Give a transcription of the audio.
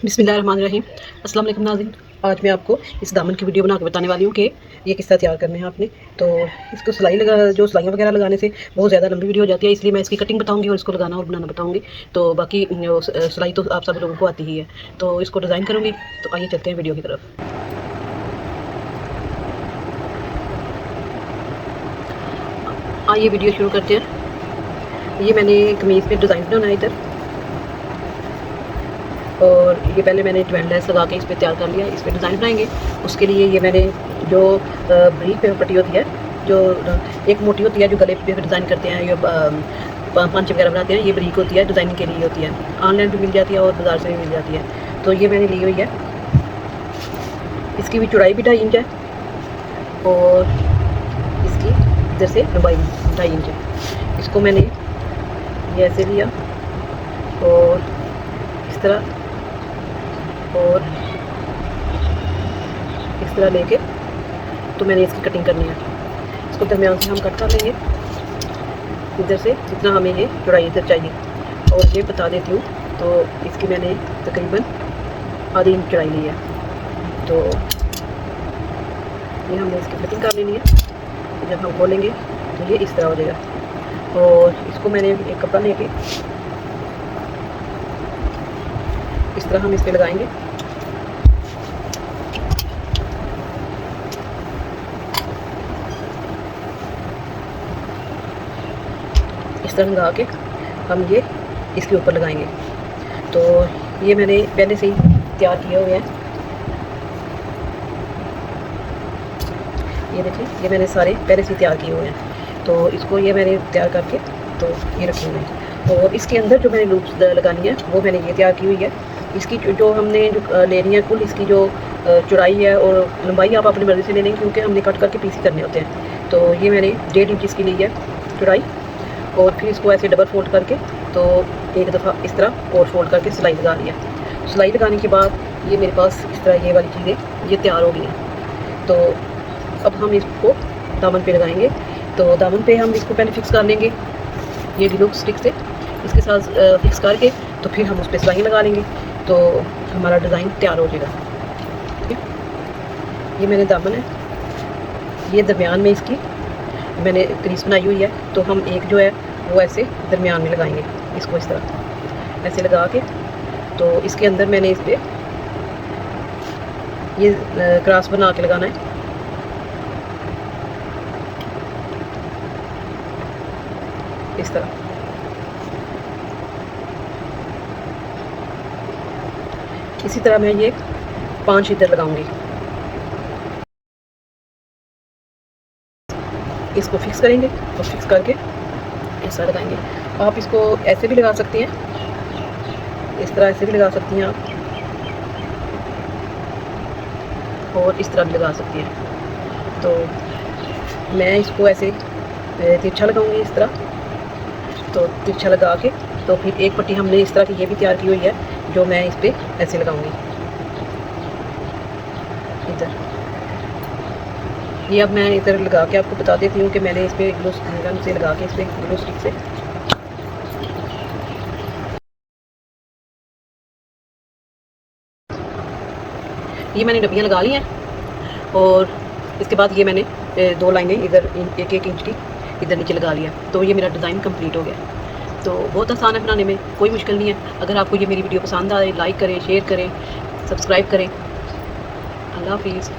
बिस्मिल्लाहिर्रहमानिर्रहीम। अस्सलाम वालेकुम नाज़रीन। आज मैं आपको इस दामन की वीडियो बना के बताने वाली हूँ कि ये किस तरह तैयार करने हैं आपने। तो इसको सिलाइयाँ वगैरह लगाने से बहुत ज़्यादा लंबी वीडियो हो जाती है, इसलिए मैं इसकी कटिंग बताऊँगी और इसको लगाना और बनाना बताऊँगी। तो बाकी सिलाई तो आप सब लोगों को आती ही है, तो इसको डिज़ाइन करूँगी। तो आइए चलते हैं वीडियो की तरफ। आइए वीडियो शुरू करते हैं। ये मैंने कमीज़ पे डिज़ाइन बनाना है इधर, और ये पहले मैंने ट्वेल लेस लगा के इस पर तैयार कर लिया। इस पर डिज़ाइन बनाएंगे। उसके लिए ये मैंने जो ब्रीक पे पट्टी होती है, जो एक मोटी होती है जो गले पे डिज़ाइन करते हैं, ये पंच वगैरह बनाते हैं, ये ब्रीक होती है, डिज़ाइनिंग के लिए होती है। ऑनलाइन भी मिल जाती है और बाज़ार से भी मिल जाती है। तो ये मैंने ली हुई है। इसकी भी चौड़ाई भी 2.5 इंच है और इसकी इधर से लंबाई 2.5 इंच है। इसको मैंने ये ऐसे लिया और इस तरह और इस तरह लेके तो मैंने इसकी कटिंग करनी है। इसको दरमियान से हम कट कर लेंगे, इधर से जितना हमें ये चौड़ाई इधर चाहिए। और ये बता देती हूँ, तो इसकी मैंने तकरीबन आधी इंच चौड़ाई ली है। तो ये हमने इसकी कटिंग कर लेनी है। जब हम खोलेंगे तो ये इस तरह हो जाएगा। और इसको मैंने एक कपड़ा लेके इस तरह हम इस पे लगाएंगे। इस तरह लगा के हम ये इसके ऊपर लगाएंगे। तो ये मैंने पहले से ही तैयार किए हुए हैं। ये देखिए, ये मैंने सारे पहले से तैयार किए हुए हैं। तो इसको ये मैंने तैयार करके तो ये रखे हुए हैं। और इसके अंदर जो मैंने लूप्स लगानी है वो मैंने ये तैयार की हुई है। इसकी जो हमने जो लेनी है कुल इसकी जो चौड़ाई है और लंबाई आप अपनी मर्ज़ी से ले लेंगे, क्योंकि हमने कट करके पीस करने होते हैं। तो ये मैंने 1.5 इंच इसकी ली है चौड़ाई। और फिर इसको ऐसे डबल फोल्ड करके तो एक दफ़ा इस तरह और फोल्ड करके सिलाई लगा लिया। सिलाई लगाने के बाद ये मेरे पास इस तरह ये वाली चीज़ें ये तैयार हो गई हैं। तो अब हम इसको दामन पे लगाएंगे। तो दामन पे हम इसको पहले फिक्स कर लेंगे ये ग्लू स्टिक से, इसके साथ फिक्स करके तो फिर हम उस पर सिलाई लगा लेंगे। तो हमारा डिज़ाइन तैयार हो जाएगा। ठीक है, ये मैंने दामन है, ये दरमियान में इसकी मैंने क्रीज बनाई हुई है। तो हम एक जो है वो ऐसे दरमियान में लगाएंगे, इसको इस तरह ऐसे लगा के। तो इसके अंदर मैंने इस पर ये क्रॉस बना के लगाना है, इस तरह। इसी तरह मैं ये 5 इधर लगाऊंगी। इसको फिक्स करेंगे और फिक्स करके ऐसा लगाएंगे। आप इसको ऐसे भी लगा सकती हैं, इस तरह ऐसे भी लगा सकती हैं आप, और इस तरह भी लगा सकती हैं। तो मैं इसको ऐसे तिरछा लगाऊंगी इस तरह। तो तिरछा लगा के तो फिर एक पट्टी हमने इस तरह की ये भी तैयार की हुई है, जो मैं इस पर ऐसे लगाऊंगी इधर। ये अब मैं इधर लगा के आपको बता देती हूँ कि मैंने इस पर ग्लू गन से लगा के इस पर ग्लू स्टिक से ये मैंने डब्बियाँ लगा ली हैं। और इसके बाद ये मैंने 2 लाइनें इधर 1-1 इंच की इधर नीचे लगा लिया। तो ये मेरा डिज़ाइन कंप्लीट हो गया। तो बहुत आसान है बनाने में, कोई मुश्किल नहीं है। अगर आपको ये मेरी वीडियो पसंद आए, लाइक करें, शेयर करें, सब्सक्राइब करें। अल्लाह हाफिज़।